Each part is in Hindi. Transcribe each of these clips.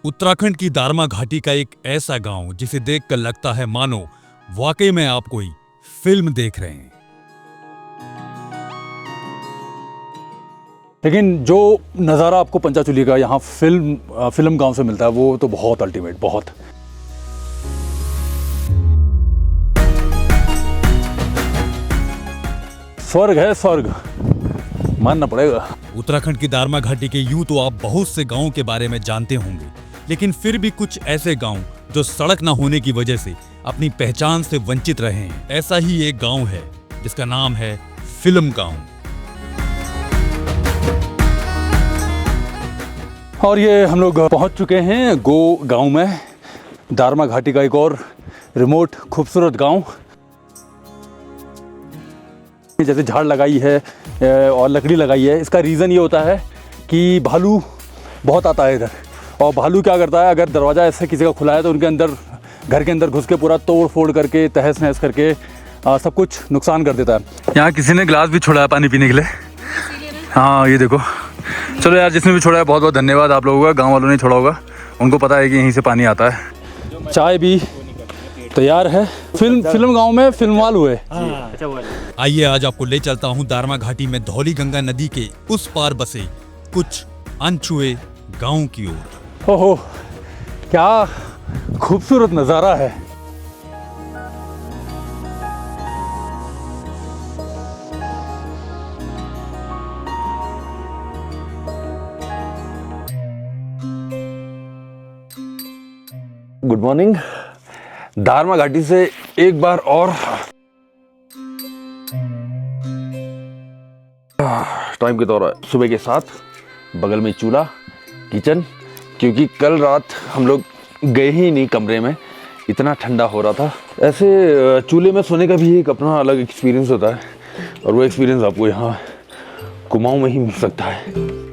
उत्तराखंड की दारमा घाटी का एक ऐसा गांव जिसे देखकर लगता है मानो वाकई में आप कोई फिल्म देख रहे हैं। लेकिन जो नज़ारा आपको पंचाचूली का यहाँ फिल्म गांव से मिलता है वो तो बहुत अल्टीमेट, बहुत। स्वर्ग है, स्वर्ग मानना पड़ेगा। उत्तराखंड की दारमा घाटी के यूं तो आप बहुत से गांवों के बारे में जानते होंगे, लेकिन फिर भी कुछ ऐसे गांव जो सड़क न होने की वजह से अपनी पहचान से वंचित रहे हैं। ऐसा ही एक गांव है जिसका नाम है फिल्म गांव। और ये हम लोग पहुंच चुके हैं गो गांव में, दारमा घाटी का एक और रिमोट खूबसूरत गांव। जैसे झाड़ लगाई है और लकड़ी लगाई है, इसका रीज़न ये होता है कि भालू बहुत आता है इधर। और भालू क्या करता है, अगर दरवाज़ा ऐसे किसी का खुला है तो उनके अंदर, घर के अंदर घुस के पूरा तोड़ फोड़ करके, तहस नहस करके सब कुछ नुकसान कर देता है। यहाँ किसी ने गिलास भी छोड़ा है पानी पीने के लिए। हाँ ये देखो। चलो यार, जिसने भी छोड़ा है बहुत बहुत धन्यवाद आप लोगों का। गाँव वालों ने छोड़ा होगा, उनको पता है कि यहीं से पानी आता है। चाय भी तैयार है। फिल्म गांव में फिल्मवाल हुए। आइए आज आपको ले चलता हूँ दारमा घाटी में धौली गंगा नदी के उस पार बसे कुछ अनछुए गांव की ओर। ओहो, क्या खूबसूरत नज़ारा है। Good morning. दारमा घाटी से एक बार और टाइम के दौरान सुबह के 7, बगल में चूल्हा, किचन, क्योंकि कल रात हम लोग गए ही नहीं कमरे में, इतना ठंडा हो रहा था। ऐसे चूल्हे में सोने का भी एक अपना अलग एक्सपीरियंस होता है, और वो एक्सपीरियंस आपको यहाँ कुमाऊं में ही मिल सकता है।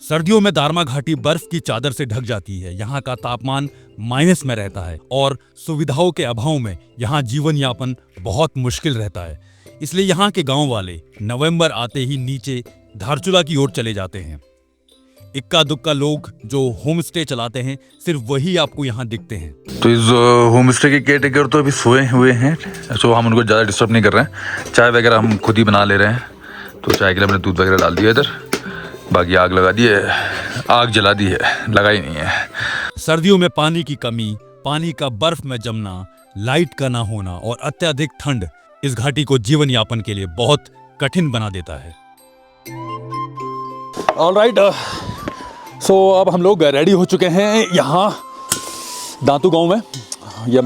सर्दियों में दारमा घाटी बर्फ की चादर से ढक जाती है। यहाँ का तापमान माइनस में रहता है और सुविधाओं के अभाव में यहाँ जीवन यापन बहुत मुश्किल रहता है। इसलिए यहाँ के गांव वाले नवंबर आते ही नीचे धारचूला की ओर चले जाते हैं। इक्का दुक्का लोग जो होम स्टे चलाते हैं, सिर्फ वही आपको यहाँ दिखते हैं। तो इस होम स्टे के केयरटेकर तो अभी सोए हुए हैं, तो हम उनको ज़्यादा डिस्टर्ब नहीं कर रहे हैं। चाय वगैरह हम खुद ही बना ले रहे हैं। तो चाय के लिए हमने दूध वगैरह डाल दिया इधर, बाकी आग लगा दी है, आग जला दी है, लगाई नहीं है। सर्दियों में पानी की कमी, पानी का बर्फ में जमना, लाइट का ना होना और अत्यधिक ठंड इस घाटी को जीवन यापन के लिए बहुत कठिन बना देता है। ऑलराइट, सो अब हम लोग रेडी हो चुके हैं यहाँ दांतू गांव में। यह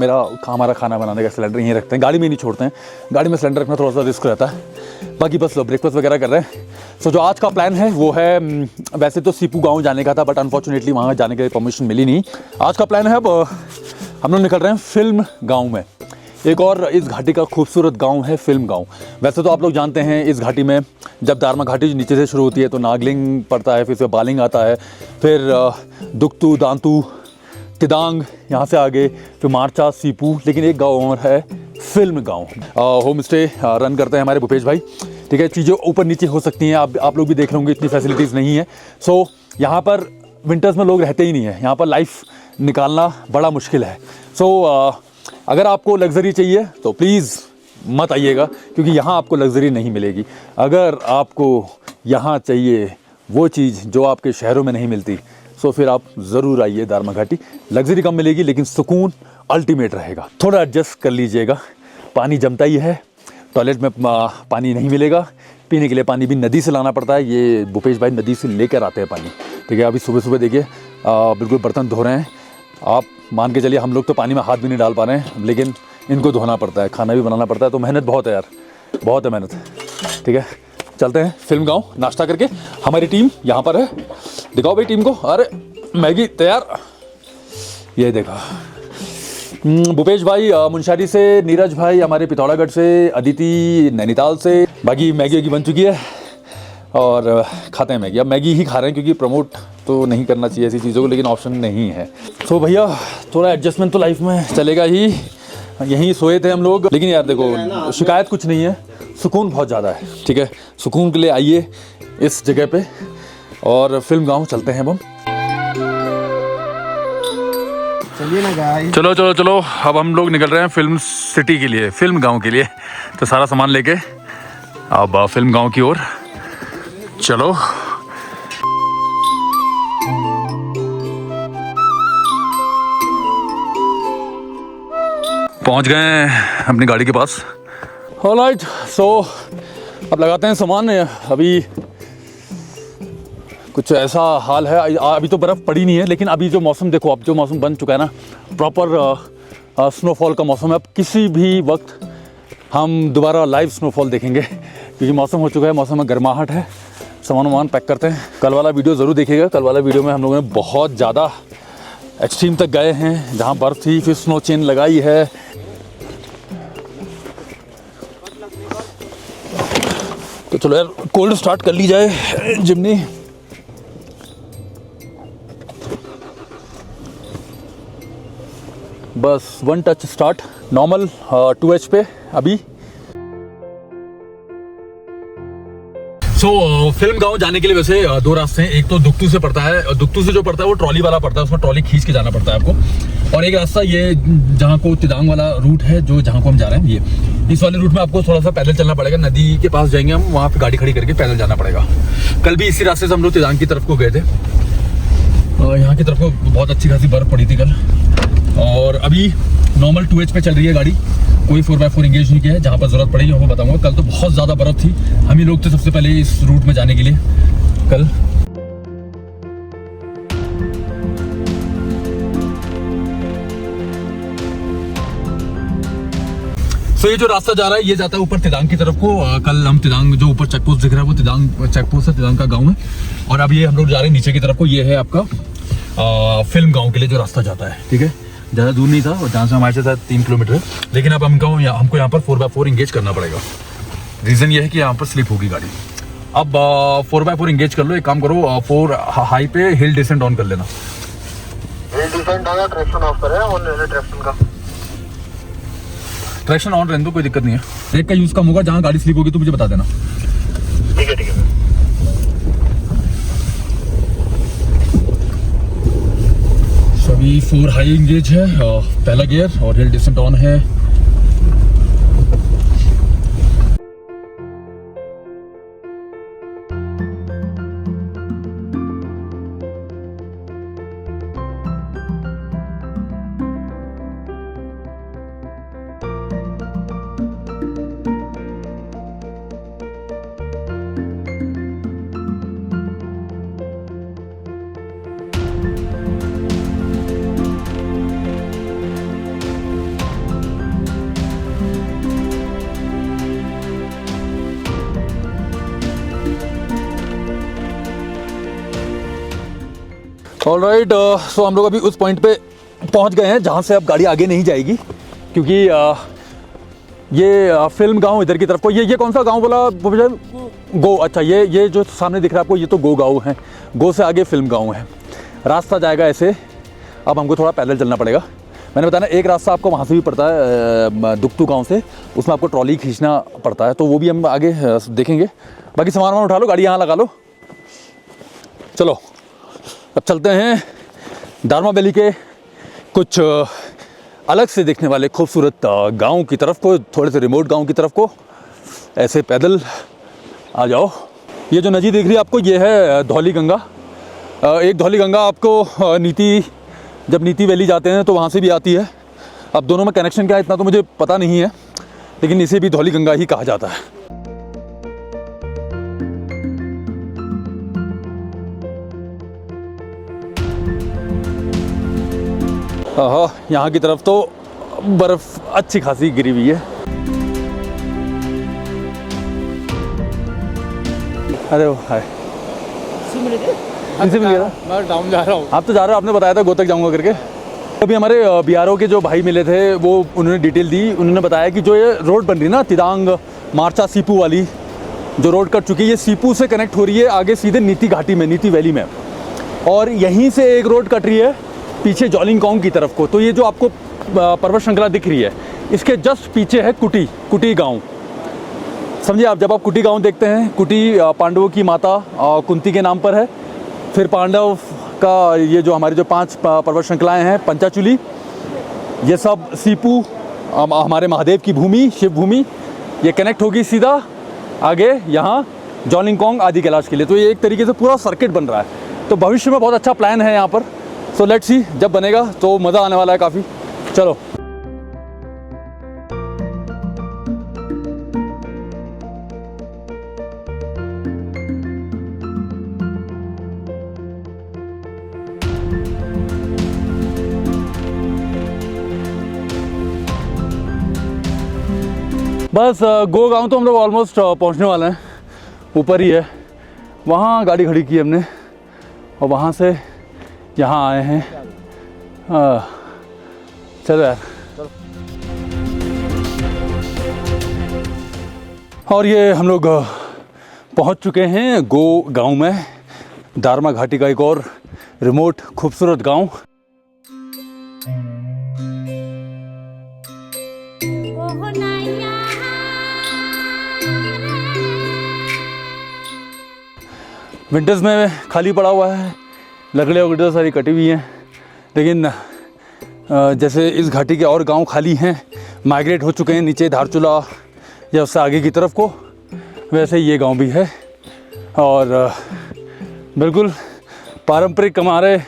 हमारा खाना बनाने का सिलेंडर यहीं रखते हैं, गाड़ी में नहीं छोड़ते हैं। गाड़ी में सिलेंडर रखना थोड़ा सा रिस्क रहता है। बाकी बस ब्रेकफास्ट वगैरह कर रहे हैं। सो जो आज का प्लान है वो है, वैसे तो सीपू गांव जाने का था, बट अनफॉर्चुनेटली वहाँ जाने के लिए परमिशन मिली नहीं। आज का प्लान है, अब हम लोग निकल रहे हैं फिल्म गाँव में। एक और इस घाटी का खूबसूरत गांव है फिल्म गांव। वैसे तो आप लोग जानते हैं इस घाटी में जब दारमा घाटी नीचे से शुरू होती है तो नागलिंग पड़ता है, फिर से बालिंग आता है, फिर दुक्तू, दांतू, तिदांग, यहाँ से आगे फिर मारचा, सीपू। लेकिन एक गांव और है फिल्म गांव। होम स्टे रन करते हैं हमारे भूपेश भाई। ठीक है, चीज़ें ऊपर नीचे हो सकती हैं, आप लोग भी देख रहे होंगे, इतनी फैसिलिटीज़ नहीं है। सो यहाँ पर विंटर्स में लोग रहते ही नहीं है। यहाँ पर लाइफ निकालना बड़ा मुश्किल है। सो अगर आपको लग्जरी चाहिए तो प्लीज़ मत आइएगा, क्योंकि यहाँ आपको लग्जरी नहीं मिलेगी। अगर आपको यहाँ चाहिए वो चीज़ जो आपके शहरों में नहीं मिलती, सो फिर आप ज़रूर आइए दारमा घाटी। लग्जरी कम मिलेगी लेकिन सुकून अल्टीमेट रहेगा। थोड़ा एडजस्ट कर लीजिएगा। पानी जमता ही है, टॉयलेट में पानी नहीं मिलेगा, पीने के लिए पानी भी नदी से लाना पड़ता है। ये भूपेश भाई नदी से लेकर आते हैं पानी। ठीक है, अभी सुबह सुबह देखिए बिल्कुल बर्तन धो रहे हैं। आप मान के चलिए हम लोग तो पानी में हाथ भी नहीं डाल पा रहे हैं, लेकिन इनको धोना पड़ता है, खाना भी बनाना पड़ता है। तो मेहनत बहुत है यार, बहुत है मेहनत। ठीक है, चलते हैं फिल्म गांव नाश्ता करके। हमारी टीम यहाँ पर है, दिखाओ भाई टीम को। अरे मैगी तैयार, ये देखा। भूपेश भाई मुंशारी से, नीरज भाई हमारे पिथौरागढ़ से, अदिति नैनीताल से। बाकी मैगी बन चुकी है और खाते हैं मैगी। अब मैगी ही खा रहे हैं क्योंकि प्रमोट तो नहीं करना चाहिए ऐसी चीज़ों को, लेकिन ऑप्शन नहीं है। तो भैया थोड़ा एडजस्टमेंट तो लाइफ में चलेगा ही। यहीं सोए थे हम लोग, लेकिन यार देखो शिकायत कुछ नहीं है, सुकून बहुत ज़्यादा है। ठीक है, सुकून के लिए आइए इस जगह पे और फिल्म गांव चलते हैं हम। चलिए ना गाइस। चलो चलो चलो, अब हम लोग निकल रहे हैं फिल्म सिटी के लिए, फिल्म गांव के लिए। तो सारा सामान लेके अब फिल्म गांव की ओर चलो। पहुंच गए हैं अपनी गाड़ी के पास। ऑलराइट, सो अब लगाते हैं सामान। अभी कुछ ऐसा हाल है, अभी तो बर्फ़ पड़ी नहीं है, लेकिन अभी जो मौसम देखो, अब जो मौसम बन चुका है ना, प्रॉपर स्नोफॉल का मौसम है। अब किसी भी वक्त हम दोबारा लाइव स्नोफॉल देखेंगे, क्योंकि मौसम हो चुका है, मौसम में गर्माहट है। सामान पैक करते हैं। कल वाला वीडियो ज़रूर देखिएगा। कल वाला वीडियो में हम लोगों ने बहुत ज़्यादा एक्सट्रीम तक गए हैं, जहाँ बर्फ़ थी, फिर स्नो चेन लगाई है। तो चलो यार, कोल्ड स्टार्ट कर ली जाए जिम्नी। बस 1 टच स्टार्ट, नॉर्मल 2H पे अभी। फिल्म गांव जाने के लिए वैसे 2 रास्ते हैं। एक तो दुक्तू से पड़ता है, दुक्तू से जो पड़ता है वो ट्रॉली वाला पड़ता है, उसमें ट्रॉली खींच के जाना पड़ता है आपको। और एक रास्ता ये जहाँ को तिदांग वाला रूट है, जो जहाँ को हम जा रहे हैं, ये इस वाले रूट में आपको थोड़ा सा पैदल चलना पड़ेगा। नदी के पास जाएंगे हम, वहाँ पे गाड़ी खड़ी करके पैदल जाना पड़ेगा। कल भी इसी रास्ते से हम लोग तिदांग की तरफ को गए थे। यहाँ की तरफ को बहुत अच्छी खासी बर्फ पड़ी थी कल। और अभी नॉर्मल 2H पे चल रही है गाड़ी, कोई 4x4 इंगेज नहीं किया है। जहाँ पर जरूरत पड़ेगी मैं बताऊंगा। कल तो बहुत ज़्यादा बर्फ़ थी, हम ही लोग थे सबसे पहले इस रूट में जाने के लिए कल। तो ये जो रास्ता जा रहा है, ये जाता है ऊपर तिदांग की तरफ को। कल हम तिदांग, जो ऊपर चेक पोस्ट दिख रहा है वो तिदांग चेक पोस्ट है, तिदांग का गाँव है। और अब ये हम लोग जा रहे हैं नीचे की तरफ को। ये है आपका फिल्म गाँव के लिए जो रास्ता जाता है, ठीक है। ज़्यादा दूर नहीं था, और जहाँ से हमारे से शायद 3 किलोमीटर है, लेकिन अब हमको यहाँ पर 4x4 इंगेज करना पड़ेगा। रीज़न ये है कि यहाँ पर स्लिप होगी गाड़ी। अब 4x4 इंगेज कर लो। एक काम करो, 4 हाई पे हिल डिसेंट ऑन कर लेना। हिल डिसेंट आया, ट्रैक्शन ऑफ करें, ऑन रहने ट्रैक्शन का। ट्रैक्शन ऑन रहने दो, कोई दिक्कत नहीं है। ब्रेक का यूज़ कम होगा, जहाँ गाड़ी स्लिप होगी तो मुझे बता देना। ठीक है ठीक है। अभी 4 हाई इंगेज है, पहला गियर, और हिल डिसेंट ऑन है। ऑलराइट, सो हम लोग अभी उस पॉइंट पे पहुंच गए हैं जहां से अब गाड़ी आगे नहीं जाएगी, क्योंकि ये फिल्म गांव इधर की तरफ को। ये कौन सा गांव बोला? गो। अच्छा, ये जो सामने दिख रहा है आपको, ये तो गो गांव है। गो से आगे फिल्म गांव है। रास्ता जाएगा ऐसे। अब हमको थोड़ा पैदल चलना पड़ेगा। मैंने बताया ना, एक रास्ता आपको वहाँ से भी पड़ता है दुक्तू गाँव से, उसमें आपको ट्रॉली खींचना पड़ता है, तो वो भी हम आगे देखेंगे। बाकी सामान उठा लो, गाड़ी यहाँ लगा लो। चलो अब चलते हैं दारमा वैली के कुछ अलग से देखने वाले खूबसूरत गांव की तरफ को, थोड़े से रिमोट गांव की तरफ को। ऐसे पैदल आ जाओ। ये जो नदी दिख रही है आपको, ये है धौली गंगा। एक धौली गंगा आपको जब नीति वैली जाते हैं तो वहाँ से भी आती है। अब दोनों में कनेक्शन क्या है इतना तो मुझे पता नहीं है, लेकिन इसे भी धौली गंगा ही कहा जाता है। हाँ, यहाँ की तरफ तो बर्फ़ अच्छी खासी गिरी हुई है। अरे हाय, इनसे मिल गया। मैं डाउन जा रहा हूँ। आप तो जा रहे हो, आपने बताया था गो तक जाऊँगा करके। अभी हमारे BRO के जो भाई मिले थे, वो उन्होंने डिटेल दी। उन्होंने बताया कि जो ये रोड बन रही है ना, तिदांग मार्चा सीपू वाली जो रोड कट चुकी है, ये सीपू से कनेक्ट हो रही है आगे सीधे नीति घाटी में, नीति वैली में। और यहीं से एक रोड कट रही है पीछे जोलिंगकोंग की तरफ को। तो ये जो आपको पर्वत श्रृंखला दिख रही है, इसके जस्ट पीछे है कुटी गांव। समझिए आप, जब आप कुटी गांव देखते हैं, कुटी पांडवों की माता कुंती के नाम पर है। फिर पांडव का ये जो हमारी जो 5 पर्वत श्रृंखलाएँ हैं, पंचाचूली, ये सब सीपू हमारे महादेव की भूमि, शिव भूमि, ये कनेक्ट होगी सीधा आगे यहाँ जॉलिंगकोंग आदि कैलाश के लिए। तो ये एक तरीके से पूरा सर्किट बन रहा है। तो भविष्य में बहुत अच्छा प्लान है यहाँ पर। सो लेट्स सी, जब बनेगा तो मज़ा आने वाला है काफ़ी। चलो। बस गो गांव तो हम लोग ऑलमोस्ट पहुंचने वाले हैं। ऊपर ही है, वहाँ गाड़ी खड़ी की हमने और वहाँ से यहाँ आए हैं। चलो यार। और ये हम लोग पहुँच चुके हैं गो गांव में, दारमा घाटी का एक और रिमोट खूबसूरत गांव। विंटर्स में खाली पड़ा हुआ है, लकड़ियाँ वकड़ियाँ सारी कटी हुई हैं, लेकिन जैसे इस घाटी के और गांव खाली हैं, माइग्रेट हो चुके हैं नीचे धारचूला या उससे आगे की तरफ को, वैसे ये गांव भी है। और बिल्कुल पारंपरिक हमारे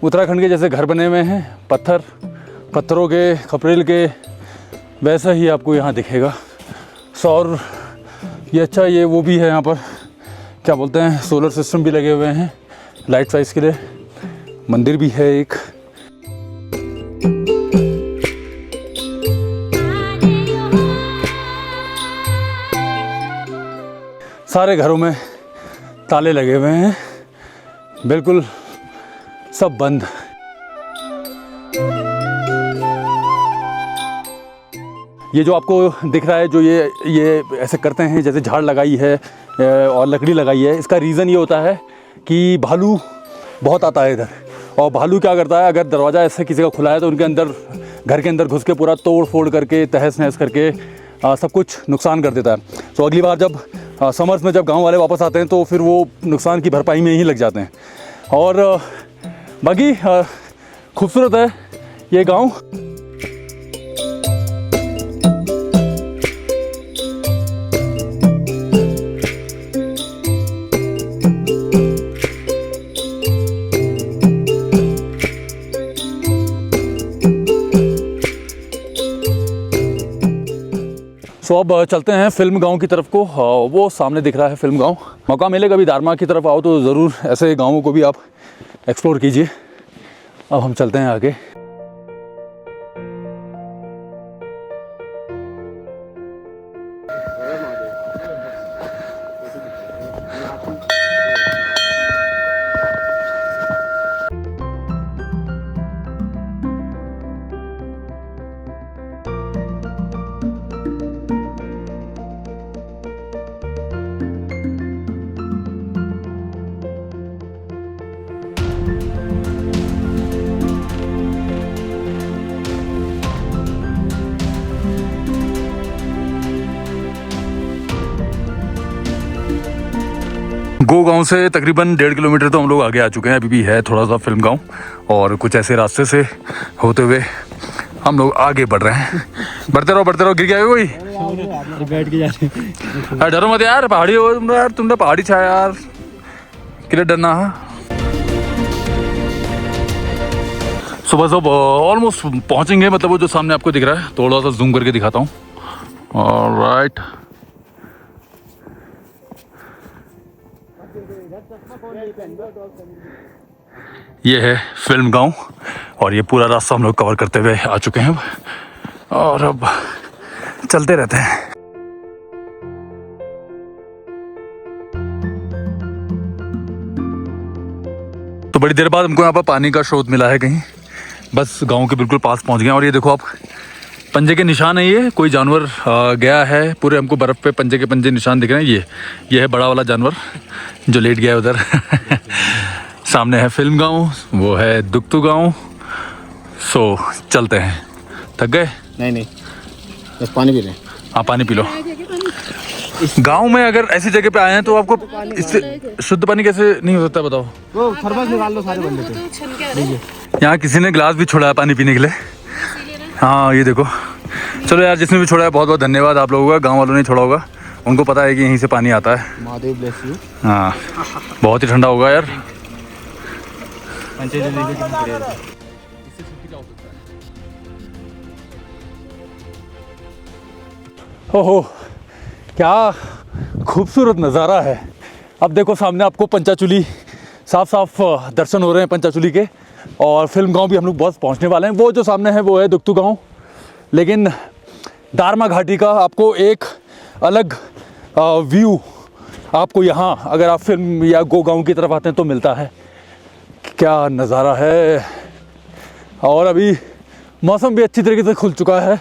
उत्तराखंड के जैसे घर बने हुए हैं, पत्थरों के, खपरेल के, वैसा ही आपको यहाँ दिखेगा। सौर ये अच्छा, ये वो भी है यहाँ पर, क्या बोलते हैं, सोलर सिस्टम भी लगे हुए हैं लाइट साइज के लिए। मंदिर भी है एक। सारे घरों में ताले लगे हुए हैं, बिल्कुल सब बंद। ये जो आपको दिख रहा है, जो ये ऐसे करते हैं जैसे झाड़ लगाई है और लकड़ी लगाई है, इसका रीज़न ये होता है कि भालू बहुत आता है इधर। और भालू क्या करता है, अगर दरवाज़ा ऐसे किसी का खुला है तो उनके अंदर, घर के अंदर घुस के पूरा तोड़ फोड़ करके, तहस नहस करके सब कुछ नुकसान कर देता है। तो अगली बार जब समर्स में जब गांव वाले वापस आते हैं तो फिर वो नुकसान की भरपाई में ही लग जाते हैं। और बाकी खूबसूरत है ये गांव। सो अब चलते हैं फिल्म गांव की तरफ को। वो सामने दिख रहा है फिल्म गांव। मौका मिले कभी दारमा की तरफ आओ तो ज़रूर ऐसे गांवों को भी आप एक्सप्लोर कीजिए। अब हम चलते हैं आगे। गो गांव से तकरीबन 1.5 किलोमीटर तो हम लोग आगे आ चुके हैं। अभी भी है थोड़ा सा फिल्म गांव, और कुछ ऐसे रास्ते से होते हुए हम लोग आगे बढ़ रहे हैं। बढ़ते रहो, गिर गया कोई? बैठ के जा रहे। डरो मत यार, पहाड़ी हो तुम यार, तुमने पहाड़ी छा यार, किले डरना है। सुबह सब ऑलमोस्ट पहुंचेंगे, मतलब वो जो सामने आपको दिख रहा है, थोड़ा सा जूम करके दिखाता हूँ। ऑलराइट, ये है फिल्म गांव और ये पूरा रास्ता हम लोग कवर करते हुए आ चुके हैं और अब चलते रहते हैं। तो बड़ी देर बाद हमको यहाँ पर पानी का स्रोत मिला है कहीं, बस गांव के बिल्कुल पास पहुंच गए। और ये देखो आप, पंजे के निशान है, ये कोई जानवर गया है, पूरे हमको बर्फ़ पे पंजे के पंजे निशान दिख रहे हैं। ये है बड़ा वाला जानवर जो लेट गया है उधर। सामने है फिल्म गांव, वो है दुक्तू गांव। सो चलते हैं। थक गए? नहीं, बस पानी पी रहे हैं। हाँ, पानी पी लो। गांव में अगर ऐसी जगह पे आए हैं तो आपको इससे शुद्ध पानी कैसे नहीं हो सकता बताओ। वो थर्मस निकाल लो सारे बंदे तो। यहाँ किसी ने गिलास भी छोड़ा है पानी पीने के लिए। हाँ ये देखो, चलो यार जिसने भी छोड़ा है बहुत बहुत धन्यवाद आप लोगों का। गाँव वालों ने छोड़ा होगा, उनको पता है कि यहीं से पानी आता है। Mahadev bless you. हाँ बहुत ही ठंडा होगा यार। ओहो क्या खूबसूरत नज़ारा है। अब देखो सामने आपको पंचाचूली साफ साफ दर्शन हो रहे हैं पंचाचूली के। और फिल्म गांव भी हम लोग बस पहुंचने वाले हैं। वो जो सामने है वो है दुक्तू गांव, लेकिन दारमा घाटी का आपको एक अलग व्यू आपको यहाँ अगर आप फिल्म या गो गांव की तरफ आते हैं तो मिलता है। क्या नज़ारा है। और अभी मौसम भी अच्छी तरीके से खुल चुका है,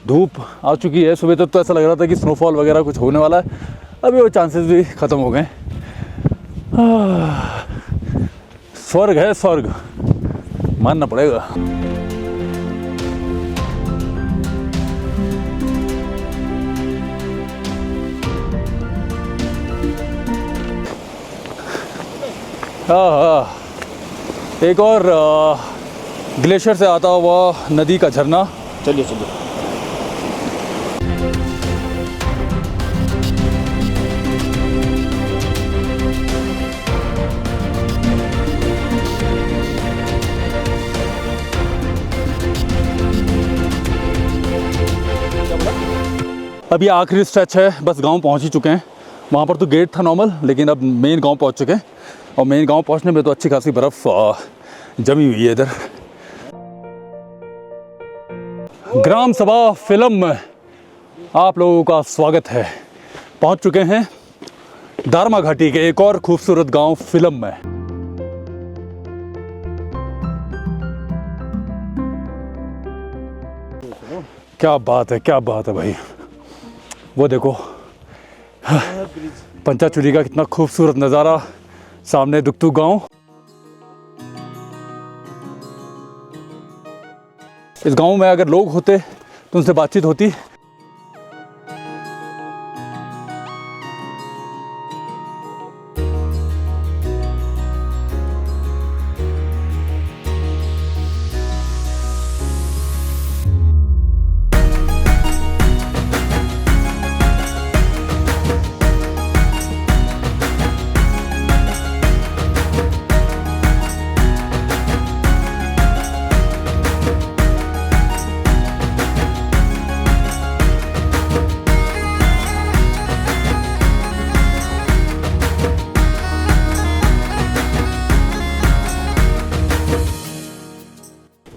धूप आ चुकी है। सुबह तक तो ऐसा लग रहा था कि स्नोफॉल वगैरह कुछ होने वाला है, अभी वो चांसेस भी ख़त्म हो गए। स्वर्ग है स्वर्ग, मानना पड़ेगा। हाँ, एक और ग्लेशियर से आता हुआ नदी का झरना। चलिए चलिए। अब ये आखिरी स्ट्रेच है, बस गांव पहुंच ही चुके हैं। वहाँ पर तो गेट था नॉर्मल, लेकिन अब मेन गांव पहुंच चुके हैं। और मेन गांव पहुंचने में तो अच्छी खासी बर्फ़ जमी हुई है इधर। ग्राम सभा फिल्म में आप लोगों का स्वागत है। पहुंच चुके हैं दारमा घाटी के एक और खूबसूरत गांव फिल्म में। क्या बात है, क्या बात है भाई। वो देखो पंचाचूली का कितना खूबसूरत नज़ारा, सामने दुक्तू गांव। इस गांव में अगर लोग होते तो उनसे बातचीत होती।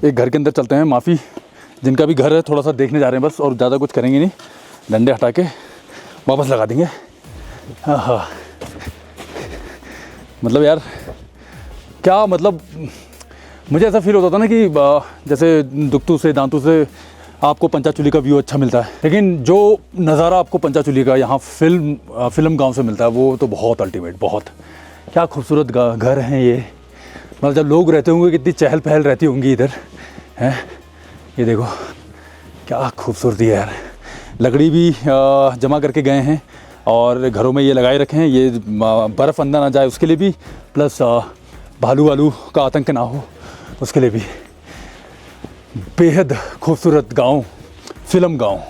एक घर के अंदर चलते हैं। माफ़ी जिनका भी घर है, थोड़ा सा देखने जा रहे हैं बस, और ज़्यादा कुछ करेंगे नहीं। डंडे हटा के वापस लगा देंगे। हाँ मतलब यार क्या मतलब, मुझे ऐसा फील होता था ना कि जैसे दुक्तू से दांतू से आपको पंचाचूली का व्यू अच्छा मिलता है, लेकिन जो नज़ारा आपको पंचाचूली का यहाँ फिल्म गांव से मिलता है वो तो बहुत अल्टीमेट। बहुत क्या खूबसूरत घर हैं ये। मतलब जब लोग रहते होंगे कितनी चहल पहल रहती होंगी इधर, हैं। ये देखो क्या खूबसूरती है यार। लकड़ी भी जमा करके गए हैं और घरों में ये लगाए रखे हैं, ये बर्फ़ अंदर ना जाए उसके लिए भी, प्लस भालू वालू का आतंक ना हो उसके लिए भी। बेहद खूबसूरत गांव, फिल्म गांव।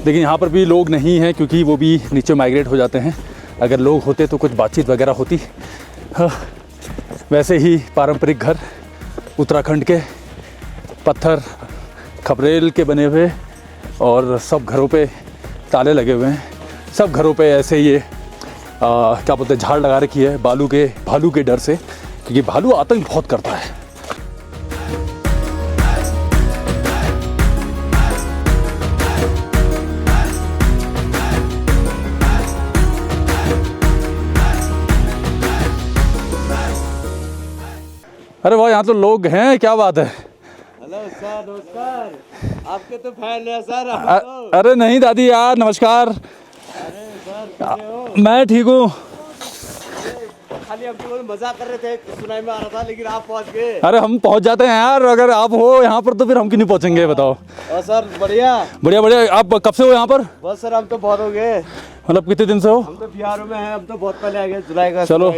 लेकिन यहाँ पर भी लोग नहीं हैं क्योंकि वो भी नीचे माइग्रेट हो जाते हैं। अगर लोग होते तो कुछ बातचीत वगैरह होती। हाँ, वैसे ही पारंपरिक घर उत्तराखंड के पत्थर खपरेल के बने हुए, और सब घरों पे ताले लगे हुए हैं। सब घरों पे ऐसे ये क्या बोलते हैं, झाड़ लगा रखी है भालू के डर से, क्योंकि भालू आतंक बहुत करता है। अरे वाह, यहाँ तो लोग हैं, क्या बात है। हेलो सर, नमस्कार। आपके तो फैन है सर। अरे नहीं दादी यार, नमस्कार। मैं ठीक हूँ। खाली हम तो मजाक कर रहे थे, सुनाई में आ रहा था, लेकिन आप पहुंच गए। अरे हम पहुँच जाते हैं यार, अगर आप हो यहाँ पर तो फिर हम क्यों नहीं पहुँचेंगे बताओ। और सर बढ़िया बढ़िया बढ़िया। आप कब से हो यहाँ पर? बस सर, हम तो बहुत हो गए। मतलब कितने दिन से हो? हम तो बिहार में हैं, हम तो बहुत पहले आ गए, जुलाई का। चलो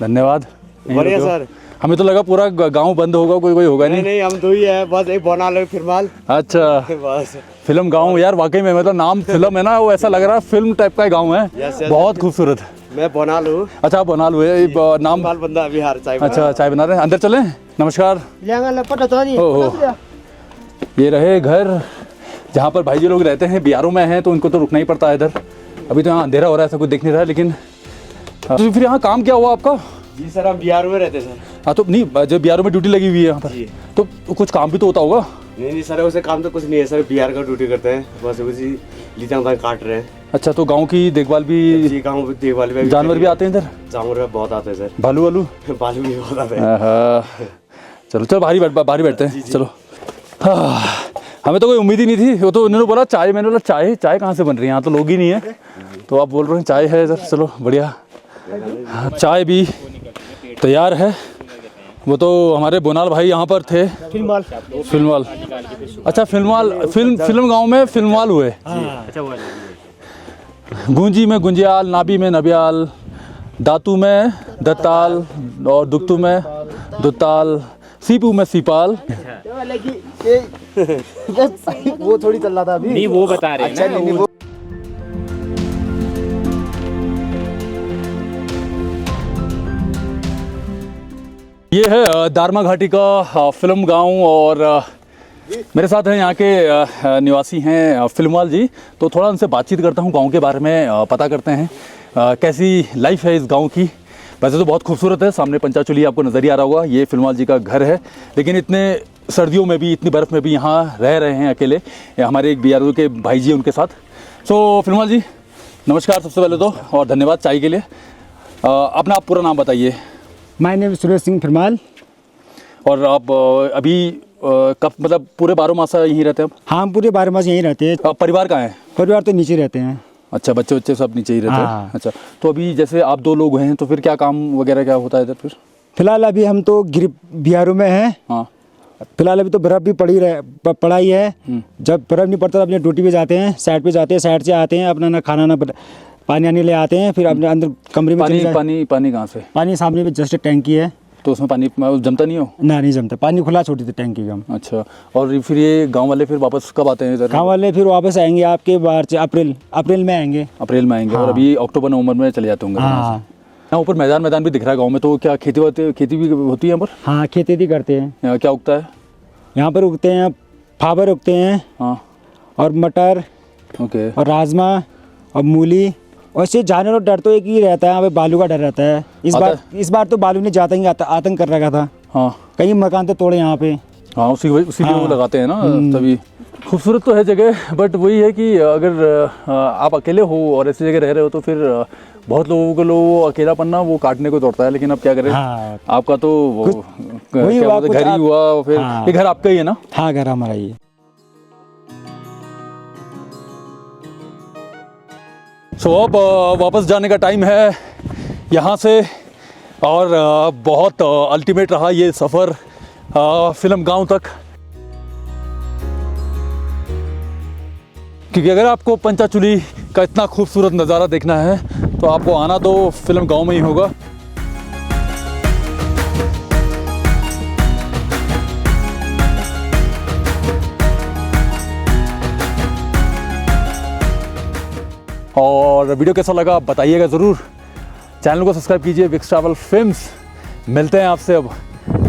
धन्यवाद। बढ़िया सर। हमें तो लगा पूरा गांव बंद होगा, कोई होगा नहीं नहीं। नहीं, हम दो ही है बस, एक बोनाल है फिरमाल। अच्छा, बस फिल्म गांव यार, वाकई में मतलब नाम फिल्म है ना, वो ऐसा लग रहा है फिल्म टाइप का गांव है। Yes, yes. बहुत खूबसूरत। मैं बोनाल हूँ। अच्छा आप बनाल हुए नाम? बाल बंदा बिहार चाय। अच्छा चाय बना रहे हैं, अंदर चलें? नमस्कार। ओहो, ये रहे घर जहाँ पर भाई जी लोग रहते हैं। बिहारों में हैं तो उनको तो रुकना ही पड़ता है इधर। अभी तो यहाँ अंधेरा हो रहा है, ऐसा कुछ दिख नहीं रहा है, लेकिन तो फिर यहाँ काम क्या हुआ आपका? जी सर, हम बिहार में रहते सर। हाँ तो नहीं, जब बिहारों में ड्यूटी लगी हुई है यहाँ पर, तो कुछ काम भी तो होता होगा? नहीं नहीं सर, वैसे काम तो कुछ नहीं है सर, बिहार का ड्यूटी करते हैं, बस उसी लीचा भाई काट रहे हैं। अच्छा, तो गांव की देखभाल भी? जी, गाँव में देखभाल में जानवर भी आते हैं इधर? जानवर बहुत आते हैं सर। भालू वालू? भालू भी बहुत आते हैं। चलो चलो बाहर बैठते हैं। चलो हमें तो कोई उम्मीद ही नहीं थी। वो तो उन्होंने बोला चाय, मैंने बोला चाय कहाँ से बन रही है, यहाँ तो लोग ही नहीं है। तो आप बोल रहे हैं चाय है इधर, चलो बढ़िया। चाय भी तैयार है। वो तो हमारे बोनाल भाई यहाँ पर थे। फिल्मवाल। अच्छा फिल्म गांव में फिल्मवाल हुए। गूंजी में गुंजियाल, नाबी में नबियाल, दातू में दत्ताल और दुक्तू में दुत्ताल, सीपू में सीपाल। वो थोड़ी चल रहा था अभी। नहीं वो बता रहे हैं ना वो। ये है दारमा घाटी का फिल्म गांव और मेरे साथ हैं यहाँ के निवासी हैं फिल्मवाल जी। तो थोड़ा उनसे बातचीत करता हूँ, गांव के बारे में पता करते हैं कैसी लाइफ है इस गांव की। वैसे तो बहुत खूबसूरत है, सामने पंचाचुली आपको नज़र ही आ रहा होगा, ये फिल्मवाल जी का घर है। लेकिन इतने सर्दियों में भी, इतनी बर्फ़ में भी यहाँ रह रहे हैं अकेले, हमारे एक बिहार के भाई जी उनके साथ। सो फिल्मवाल जी नमस्कार सबसे पहले तो, और धन्यवाद चाय के लिए। अपना आप पूरा नाम बताइए। My name Suresh Singh Firmal. और आप अभी कब मतलब पूरे 12 मास यहीं रहते हैं आप? हाँ, हम पूरे 12 मास यहीं रहते हैं। परिवार कहाँ है? परिवार तो नीचे रहते हैं। अच्छा, बच्चे सब नीचे ही रहते हैं। हाँ। अच्छा, तो अभी जैसे आप 2 लोग हैं तो फिर क्या काम वगैरह क्या होता है इधर फिर? फिलहाल अभी हम तो बिहारों में हैं। हाँ, फिलहाल अभी तो बर्फ़ भी पड़ाई है। जब बर्फ़ नहीं पड़ता तो अपने ड्यूटी पे जाते हैं, साइड पे जाते हैं, साइड से आते हैं, अपना ना खाना ना पानी आने ले आते हैं, फिर अपने अंदर कमरे में पानी कहाँ से? पानी सामने में जस्ट टैंकी है, तो उसमें पानी जमता नहीं हो? ना नहीं जमता, पानी खुला छोड़ी थी टैंकी का हम। अच्छा, और फिर ये गांव वाले फिर वापस कब आते हैं इधर? गाँव वाले फिर वापस आएंगे आपके मार्च अप्रैल में आएंगे। अप्रैल में आएंगे। हाँ। और अभी अक्टूबर नवंबर में चले जाते होंगे। हाँ। यहाँ ऊपर मैदान भी दिख रहा है गाँव में, तो क्या खेती भी होती है यहाँ पर? हाँ, खेती भी करते हैं। यहाँ क्या उगता है? यहाँ पर उगते हैं फाबर उगते हैं। हाँ, और मटर ओके। और राजमा और मूली। और इससे जानवर और डर तो एक ही रहता है, यहाँ पे बालू का डर रहता है। इस बार तो बालू ने ज़्यादा ही आतंक कर रखा था। हाँ, कई मकान तो तोड़े यहाँ पे। हाँ, उसी लिए वो लगाते हैं ना तभी। खूबसूरत तो है जगह, बट वही है कि अगर आप अकेले हो और ऐसी जगह रह रहे हो तो फिर बहुत लोगों को अकेलापन ना वो काटने को दौड़ता है। लेकिन अब क्या करें, हाँ। आपका तो वही हुआ, घर ही हुआ फिर। हाँ। ये घर आपका ही है ना? हाँ, घर हमारा ही है। सो अब वापस जाने का टाइम है यहाँ से। और बहुत अल्टीमेट रहा ये सफ़र फिल्म गांव तक, क्योंकि अगर आपको पंचाचुली का इतना खूबसूरत नज़ारा देखना है तो आपको आना तो फिल्म गांव में ही होगा। और वीडियो कैसा लगा आप बताइएगा ज़रूर। चैनल को सब्सक्राइब कीजिए, विक्स ट्रैवल फिल्म्स। मिलते हैं आपसे अब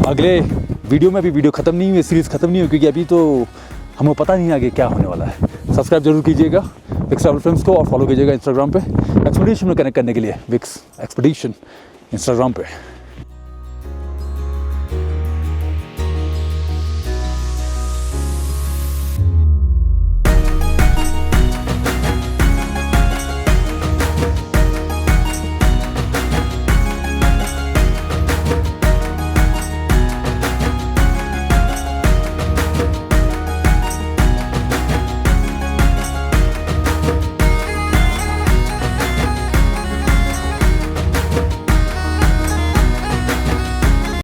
अगले वीडियो में। अभी वीडियो ख़त्म नहीं हुई, सीरीज़ ख़त्म नहीं हुई, क्योंकि अभी तो हमें पता नहीं आगे क्या होने वाला है। सब्सक्राइब जरूर कीजिएगा विक्स ट्रैवल फिल्म्स को, और फॉलो कीजिएगा इंस्टाग्राम पे एक्सपीडिशन में कनेक्ट करने के लिए, विक्स एक्सपीडिशन इंस्टाग्राम पे।